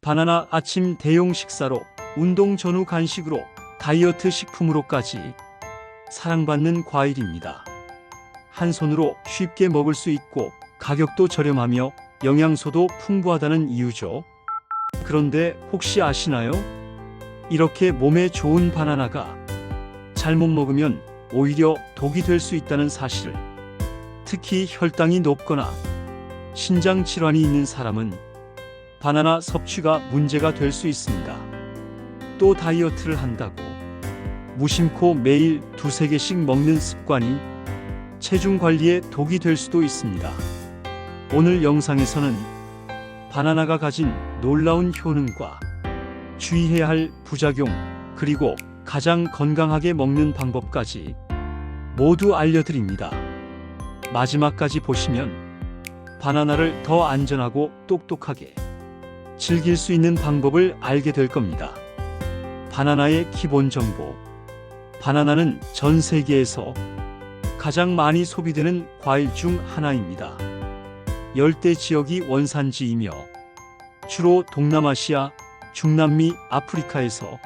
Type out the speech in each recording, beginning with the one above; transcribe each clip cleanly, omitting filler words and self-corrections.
바나나 아침 대용 식사로, 운동 전후 간식으로, 다이어트 식품으로까지 사랑받는 과일입니다. 한 손으로 쉽게 먹을 수 있고 가격도 저렴하며 영양소도 풍부하다는 이유죠. 그런데 혹시 아시나요? 이렇게 몸에 좋은 바나나가 잘못 먹으면 오히려 독이 될 수 있다는 사실을. 특히 혈당이 높거나 신장 질환이 있는 사람은 바나나 섭취가 문제가 될 수 있습니다. 또 다이어트를 한다고 무심코 매일 2~3개씩 먹는 습관이 체중 관리에 독이 될 수도 있습니다. 오늘 영상에서는 바나나가 가진 놀라운 효능과 주의해야 할 부작용, 그리고 가장 건강하게 먹는 방법까지 모두 알려드립니다. 마지막까지 보시면 바나나를 더 안전하고 똑똑하게 즐길 수 있는 방법을 알게 될 겁니다. 바나나의 기본 정보. 바나나는 전 세계에서 가장 많이 소비되는 과일 중 하나입니다. 열대 지역이 원산지이며 주로 동남아시아, 중남미, 아프리카에서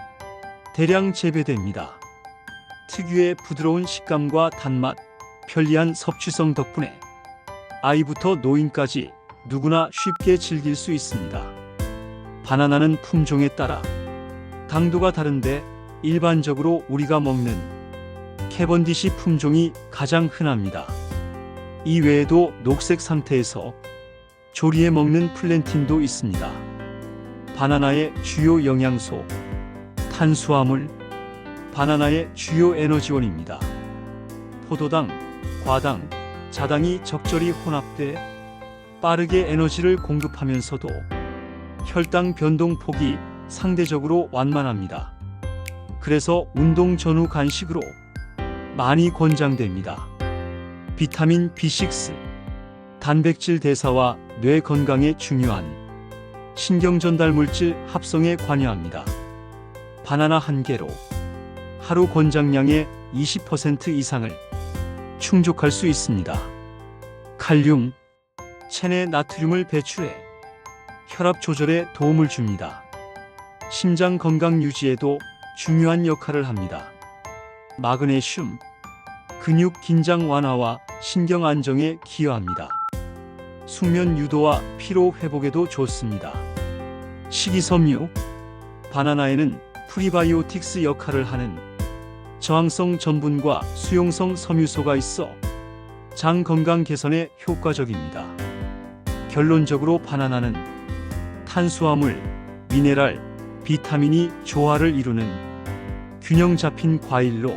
대량 재배됩니다. 특유의 부드러운 식감과 단맛, 편리한 섭취성 덕분에 아이부터 노인까지 누구나 쉽게 즐길 수 있습니다. 바나나는 품종에 따라 당도가 다른데 일반적으로 우리가 먹는 캐번디시 품종이 가장 흔합니다. 이 외에도 녹색 상태에서 조리해 먹는 플랜틴도 있습니다. 바나나의 주요 영양소, 탄수화물. 바나나의 주요 에너지원입니다. 포도당, 과당, 자당이 적절히 혼합돼 빠르게 에너지를 공급하면서도 혈당 변동폭이 상대적으로 완만합니다. 그래서 운동 전후 간식으로 많이 권장됩니다. 비타민 B6, 단백질 대사와 뇌 건강에 중요한 신경전달 물질 합성에 관여합니다. 바나나 한 개로 하루 권장량의 20% 이상을 충족할 수 있습니다. 칼륨, 체내 나트륨을 배출해 혈압 조절에 도움을 줍니다. 심장 건강 유지에도 중요한 역할을 합니다. 마그네슘, 근육 긴장 완화와 신경 안정에 기여합니다. 숙면 유도와 피로 회복에도 좋습니다. 식이섬유, 바나나에는 프리바이오틱스 역할을 하는 저항성 전분과 수용성 섬유소가 있어 장 건강 개선에 효과적입니다. 결론적으로 바나나는 탄수화물, 미네랄, 비타민이 조화를 이루는 균형 잡힌 과일로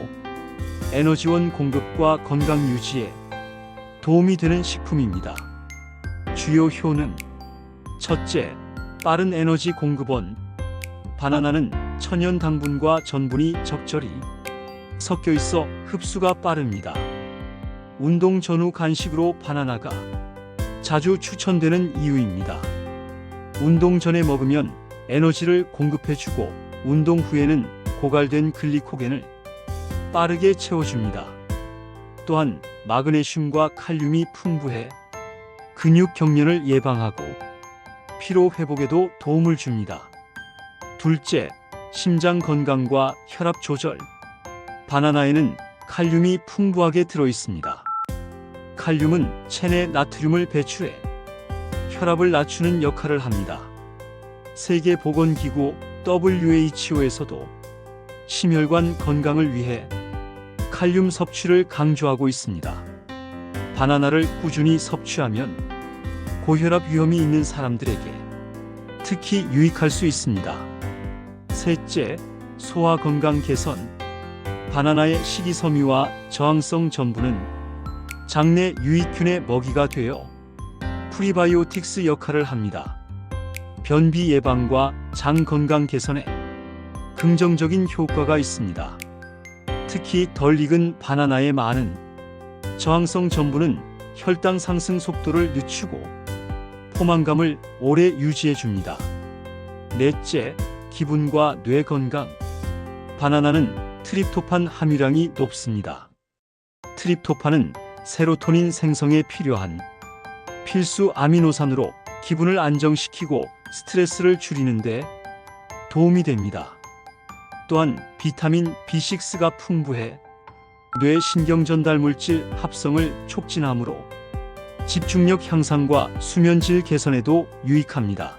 에너지원 공급과 건강 유지에 도움이 되는 식품입니다. 주요 효능. 첫째, 빠른 에너지 공급원. 바나나는 천연 당분과 전분이 적절히 섞여 있어 흡수가 빠릅니다. 운동 전후 간식으로 바나나가 자주 추천되는 이유입니다. 운동 전에 먹으면 에너지를 공급해주고 운동 후에는 고갈된 글리코겐을 빠르게 채워줍니다. 또한 마그네슘과 칼륨이 풍부해 근육 경련을 예방하고 피로 회복에도 도움을 줍니다. 둘째, 심장 건강과 혈압 조절. 바나나에는 칼륨이 풍부하게 들어있습니다. 칼륨은 체내 나트륨을 배출해 혈압을 낮추는 역할을 합니다. 세계보건기구 WHO에서도 심혈관 건강을 위해 칼륨 섭취를 강조하고 있습니다. 바나나를 꾸준히 섭취하면 고혈압 위험이 있는 사람들에게 특히 유익할 수 있습니다. 셋째, 소화 건강 개선. 바나나의 식이섬유와 저항성 전분은 장내 유익균의 먹이가 되어 프리바이오틱스 역할을 합니다. 변비 예방과 장 건강 개선에 긍정적인 효과가 있습니다. 특히 덜 익은 바나나의 많은 저항성 전분은 혈당 상승 속도를 늦추고 포만감을 오래 유지해 줍니다. 넷째, 기분과 뇌 건강. 바나나는 트립토판 함유량이 높습니다. 트립토판은 세로토닌 생성에 필요한 필수 아미노산으로 기분을 안정시키고 스트레스를 줄이는데 도움이 됩니다. 또한 비타민 B6가 풍부해 뇌 신경전달 물질 합성을 촉진하므로 집중력 향상과 수면질 개선에도 유익합니다.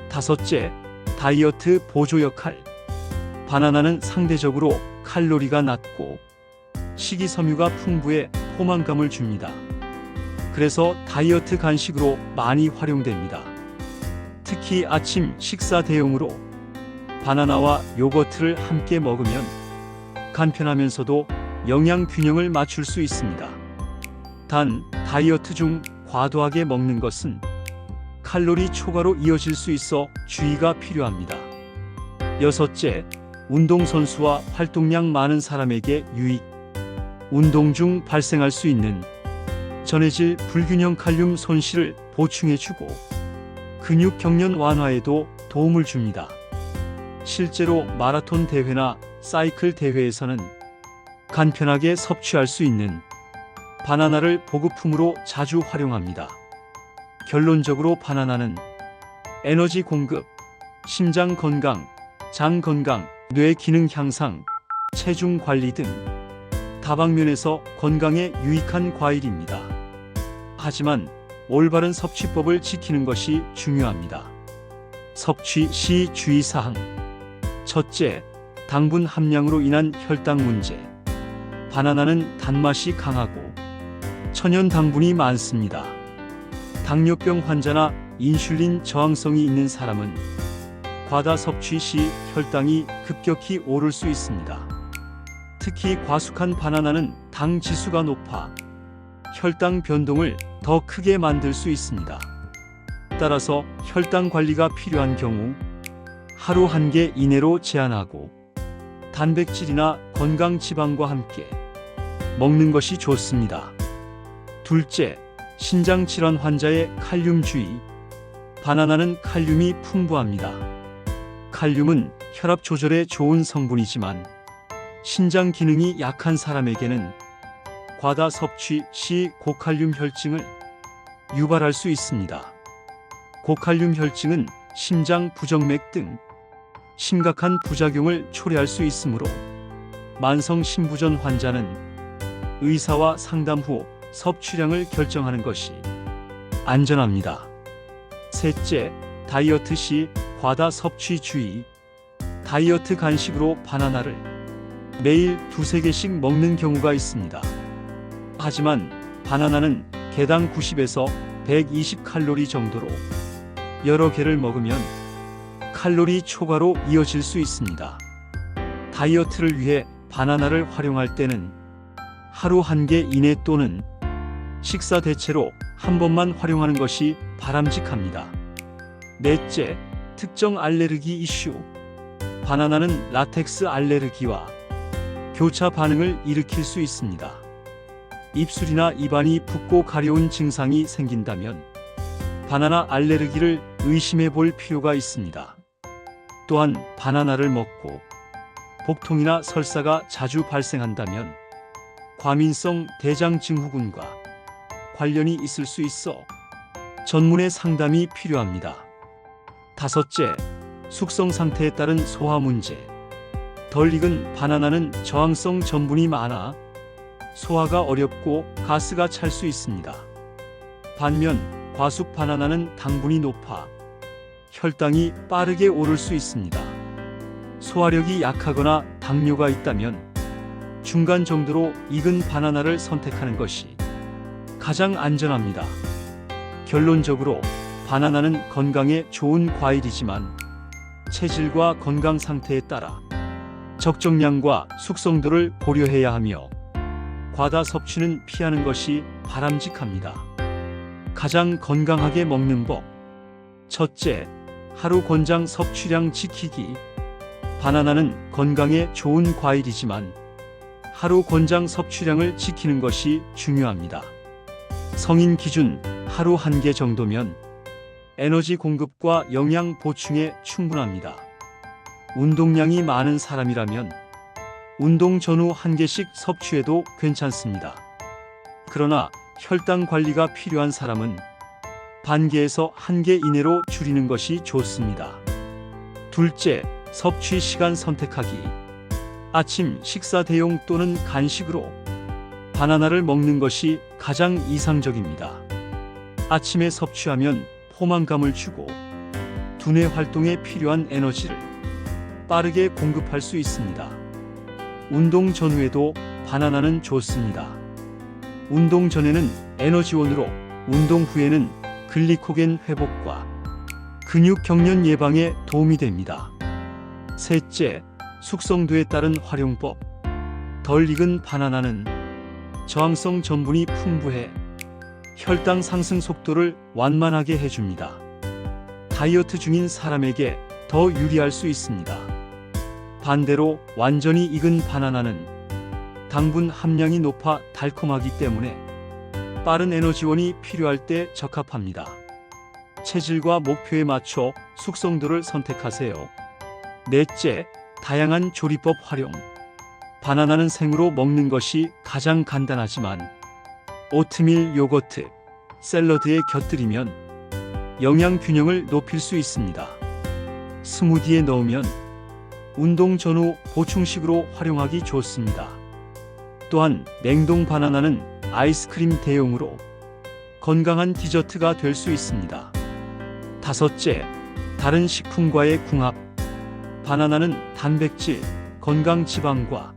다섯째, 다이어트 보조 역할. 바나나는 상대적으로 칼로리가 낮고 식이섬유가 풍부해 포만감을 줍니다. 그래서 다이어트 간식으로 많이 활용됩니다. 특히 아침 식사 대용으로 바나나와 요거트를 함께 먹으면 간편하면서도 영양 균형을 맞출 수 있습니다. 단, 다이어트 중 과도하게 먹는 것은 칼로리 초과로 이어질 수 있어 주의가 필요합니다. 여섯째, 운동선수와 활동량 많은 사람에게 유익. 운동 중 발생할 수 있는 전해질 불균형 칼륨 손실을 보충해주고 근육 경련 완화에도 도움을 줍니다. 실제로 마라톤 대회나 사이클 대회에서는 간편하게 섭취할 수 있는 바나나를 보급품으로 자주 활용합니다. 결론적으로 바나나는 에너지 공급, 심장 건강, 장 건강, 뇌 기능 향상, 체중 관리 등 다방면에서 건강에 유익한 과일입니다. 하지만 올바른 섭취법을 지키는 것이 중요합니다. 섭취 시 주의사항. 첫째, 당분 함량으로 인한 혈당 문제. 바나나는 단맛이 강하고 천연 당분이 많습니다. 당뇨병 환자나 인슐린 저항성이 있는 사람은 과다 섭취 시 혈당이 급격히 오를 수 있습니다. 특히 과숙한 바나나는 당 지수가 높아 혈당 변동을 더 크게 만들 수 있습니다. 따라서 혈당 관리가 필요한 경우 하루 1개 이내로 제한하고 단백질이나 건강 지방과 함께 먹는 것이 좋습니다. 둘째, 신장 질환 환자의 칼륨 주의. 바나나는 칼륨이 풍부합니다. 칼륨은 혈압 조절에 좋은 성분이지만 신장 기능이 약한 사람에게는 과다 섭취 시 고칼륨 혈증을 유발할 수 있습니다. 고칼륨 혈증은 심장 부정맥 등 심각한 부작용을 초래할 수 있으므로 만성 심부전 환자는 의사와 상담 후 섭취량을 결정하는 것이 안전합니다. 셋째, 다이어트 시 과다 섭취 주의. 다이어트 간식으로 바나나를 매일 2~3개씩 먹는 경우가 있습니다. 하지만 바나나는 개당 90에서 120 칼로리 정도로 여러 개를 먹으면 칼로리 초과로 이어질 수 있습니다. 다이어트를 위해 바나나를 활용할 때는 하루 1개 이내 또는 식사 대체로 한 번만 활용하는 것이 바람직합니다. 넷째, 특정 알레르기 이슈. 바나나는 라텍스 알레르기와 교차 반응을 일으킬 수 있습니다. 입술이나 입안이 붓고 가려운 증상이 생긴다면 바나나 알레르기를 의심해 볼 필요가 있습니다. 또한 바나나를 먹고 복통이나 설사가 자주 발생한다면 과민성 대장증후군과 관련이 있을 수 있어 전문의 상담이 필요합니다. 다섯째, 숙성 상태에 따른 소화 문제. 덜 익은 바나나는 저항성 전분이 많아 소화가 어렵고 가스가 찰 수 있습니다. 반면 과숙 바나나는 당분이 높아 혈당이 빠르게 오를 수 있습니다. 소화력이 약하거나 당뇨가 있다면 중간 정도로 익은 바나나를 선택하는 것이 가장 안전합니다. 결론적으로 바나나는 건강에 좋은 과일이지만 체질과 건강 상태에 따라 적정량과 숙성도를 고려해야 하며 과다 섭취는 피하는 것이 바람직합니다. 가장 건강하게 먹는 법. 첫째, 하루 권장 섭취량 지키기. 바나나는 건강에 좋은 과일이지만 하루 권장 섭취량을 지키는 것이 중요합니다. 성인 기준 하루 1개 정도면 에너지 공급과 영양 보충에 충분합니다. 운동량이 많은 사람이라면 운동 전후 1개씩 섭취해도 괜찮습니다. 그러나 혈당 관리가 필요한 사람은 반 개에서 1개 이내로 줄이는 것이 좋습니다. 둘째, 섭취 시간 선택하기. 아침 식사 대용 또는 간식으로 바나나를 먹는 것이 가장 이상적입니다. 아침에 섭취하면 포만감을 주고 두뇌 활동에 필요한 에너지를 빠르게 공급할 수 있습니다. 운동 전후에도 바나나는 좋습니다. 운동 전에는 에너지원으로, 운동 후에는 글리코겐 회복과 근육 경련 예방에 도움이 됩니다. 셋째, 숙성도에 따른 활용법. 덜 익은 바나나는 저항성 전분이 풍부해 혈당 상승 속도를 완만하게 해줍니다. 다이어트 중인 사람에게 더 유리할 수 있습니다. 반대로 완전히 익은 바나나는 당분 함량이 높아 달콤하기 때문에 빠른 에너지원이 필요할 때 적합합니다. 체질과 목표에 맞춰 숙성도를 선택하세요. 넷째, 다양한 조리법 활용. 바나나는 생으로 먹는 것이 가장 간단하지만 오트밀, 요거트, 샐러드에 곁들이면 영양 균형을 높일 수 있습니다. 스무디에 넣으면 운동 전후 보충식으로 활용하기 좋습니다. 또한 냉동 바나나는 아이스크림 대용으로 건강한 디저트가 될 수 있습니다. 다섯째, 다른 식품과의 궁합. 바나나는 단백질, 건강 지방과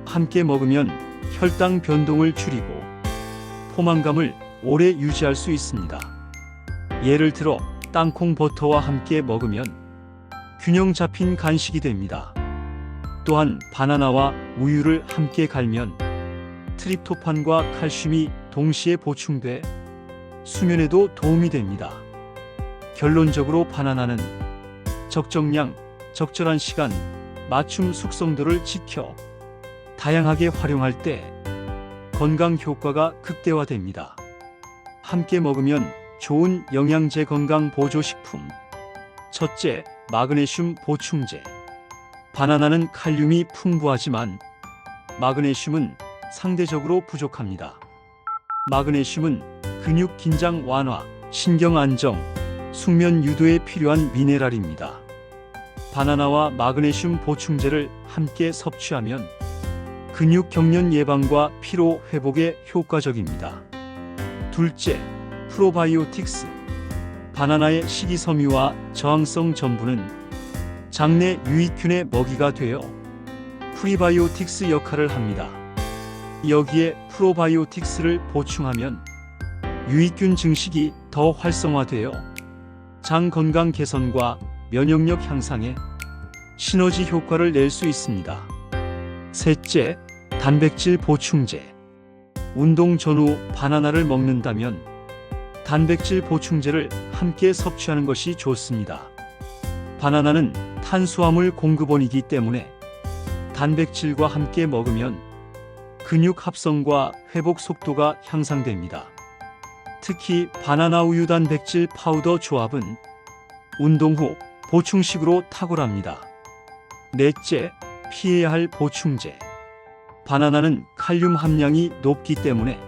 함께 먹으면 혈당 변동을 줄이고 포만감을 오래 유지할 수 있습니다. 예를 들어 땅콩 버터와 함께 먹으면 균형 잡힌 간식이 됩니다. 또한 바나나와 우유를 함께 갈면 트립토판과 칼슘이 동시에 보충돼 수면에도 도움이 됩니다. 결론적으로 바나나는 적정량, 적절한 시간, 맞춤 숙성도를 지켜 다양하게 활용할 때 건강 효과가 극대화됩니다. 함께 먹으면 좋은 영양제 건강 보조식품. 첫째, 마그네슘 보충제. 바나나는 칼륨이 풍부하지만 마그네슘은 상대적으로 부족합니다. 마그네슘은 근육 긴장 완화, 신경 안정, 숙면 유도에 필요한 미네랄입니다. 바나나와 마그네슘 보충제를 함께 섭취하면 근육 경련 예방과 피로 회복에 효과적입니다. 둘째, 프로바이오틱스. 바나나의 식이섬유와 저항성 전분은 장내 유익균의 먹이가 되어 프리바이오틱스 역할을 합니다. 여기에 프로바이오틱스를 보충하면 유익균 증식이 더 활성화되어 장 건강 개선과 면역력 향상에 시너지 효과를 낼 수 있습니다. 셋째, 단백질 보충제. 운동 전후 바나나를 먹는다면 단백질 보충제를 함께 섭취하는 것이 좋습니다. 바나나는 탄수화물 공급원이기 때문에 단백질과 함께 먹으면 근육 합성과 회복 속도가 향상됩니다. 특히 바나나 우유 단백질 파우더 조합은 운동 후 보충식으로 탁월합니다. 넷째, 피해야 할 보충제. 바나나는 칼륨 함량이 높기 때문에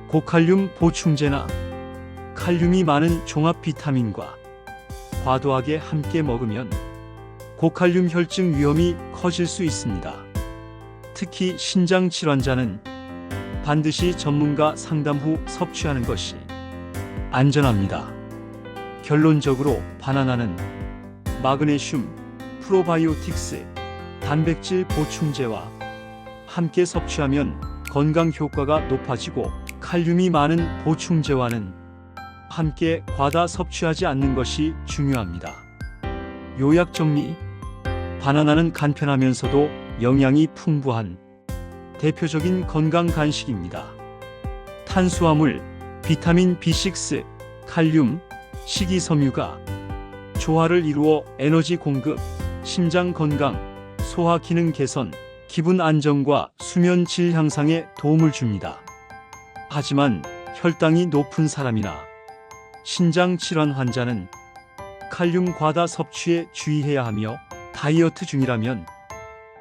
고칼륨 보충제나 칼륨이 많은 종합 비타민과 과도하게 함께 먹으면 고칼륨 혈증 위험이 커질 수 있습니다. 특히 신장 질환자는 반드시 전문가 상담 후 섭취하는 것이 안전합니다. 결론적으로 바나나는 마그네슘, 프로바이오틱스, 단백질 보충제와 함께 섭취하면 건강 효과가 높아지고 칼륨이 많은 보충제와는 함께 과다 섭취하지 않는 것이 중요합니다. 요약 정리. 바나나는 간편하면서도 영양이 풍부한 대표적인 건강 간식입니다. 탄수화물, 비타민 B6, 칼륨, 식이섬유가 조화를 이루어 에너지 공급, 심장 건강, 소화 기능 개선, 기분 안정과 수면 질 향상에 도움을 줍니다. 하지만 혈당이 높은 사람이나 신장 질환 환자는 칼륨 과다 섭취에 주의해야 하며 다이어트 중이라면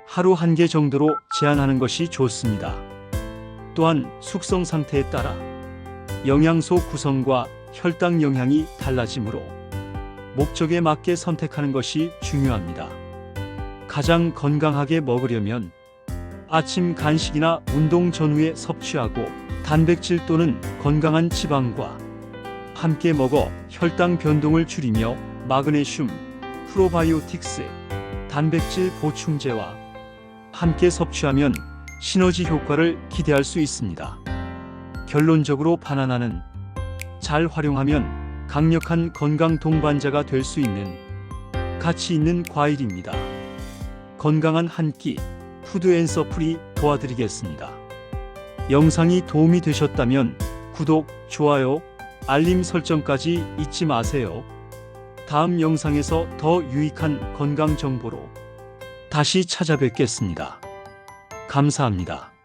하루 1개 정도로 제한하는 것이 좋습니다. 또한 숙성 상태에 따라 영양소 구성과 혈당 영향이 달라지므로 목적에 맞게 선택하는 것이 중요합니다. 가장 건강하게 먹으려면 아침 간식이나 운동 전후에 섭취하고 단백질 또는 건강한 지방과 함께 먹어 혈당 변동을 줄이며 마그네슘, 프로바이오틱스, 단백질 보충제와 함께 섭취하면 시너지 효과를 기대할 수 있습니다. 결론적으로 바나나는 잘 활용하면 강력한 건강 동반자가 될 수 있는 가치 있는 과일입니다. 건강한 한 끼 푸드앤서플이 도와드리겠습니다. 영상이 도움이 되셨다면 구독, 좋아요, 알림 설정까지 잊지 마세요. 다음 영상에서 더 유익한 건강 정보로 다시 찾아뵙겠습니다. 감사합니다.